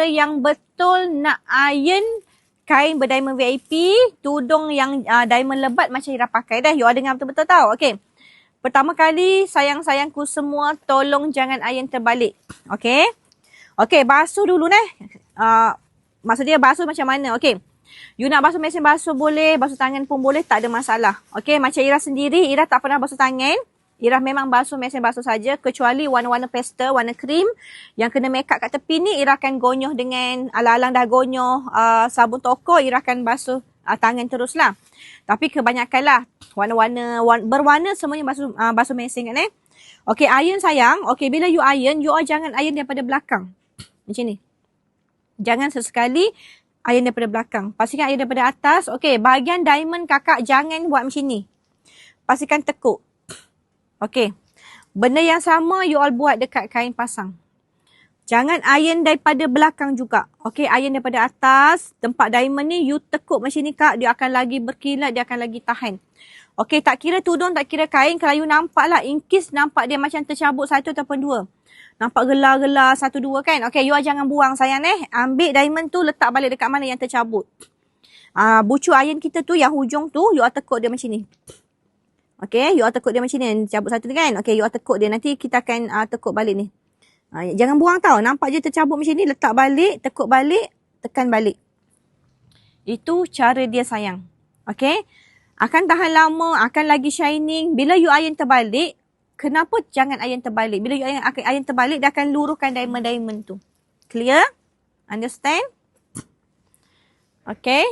yang betul nak iron kain berdiamond VIP, tudung yang diamond lebat macam Ira pakai dah. You all dengar betul-betul tau. Okay. Pertama kali, sayang-sayangku semua, tolong jangan iron terbalik. Okay. Okay, basuh dulu maksudnya basuh macam mana? Okay. You nak basuh mesin basuh boleh, basuh tangan pun boleh, tak ada masalah. Okay, macam Ira sendiri, Ira tak pernah basuh tangan. Ira memang basuh mesin basuh saja, kecuali warna-warna pastel, warna krim yang kena make up kat tepi ni, Ira akan gonyoh dengan alang-alang dah gonyoh sabun toko, Ira akan basuh tangan teruslah. Tapi kebanyakanlah warna-warna berwarna semuanya basuh mesin kan Okey, iron sayang. Okey, bila you iron, you all jangan iron daripada belakang. Macam ni. Jangan sesekali iron daripada belakang. Pastikan iron daripada atas. Okey, bahagian diamond kakak jangan buat macam ni. Pastikan tekuk. Okey. Benda yang sama you all buat dekat kain pasang. Jangan iron daripada belakang juga. Okey, iron daripada atas. Tempat diamond ni you tekuk macam ni kak. Dia akan lagi berkilat, dia akan lagi tahan. Okey, tak kira tudung, tak kira kain. Kalau you nampak lah, in case nampak dia macam tercabut satu ataupun dua. Nampak gelar-gelar satu dua kan. Okey, you all jangan buang sayang Ambil diamond tu, letak balik dekat mana yang tercabut. Bucu iron kita tu, yang hujung tu, you all tekuk dia macam ni. Okey, you all tekuk dia macam ni. Cabut satu tu kan. Okey, you all tekuk dia. Nanti kita akan tekuk balik ni. Jangan buang tau. Nampak je tercabut macam ni. Letak balik, tekuk balik, tekan balik. Itu cara dia sayang. Okey. Akan tahan lama, akan lagi shining. Bila you iron terbalik, kenapa jangan iron terbalik? Bila you iron terbalik, dia akan luruhkan diamond-diamond tu. Clear? Understand? Okey.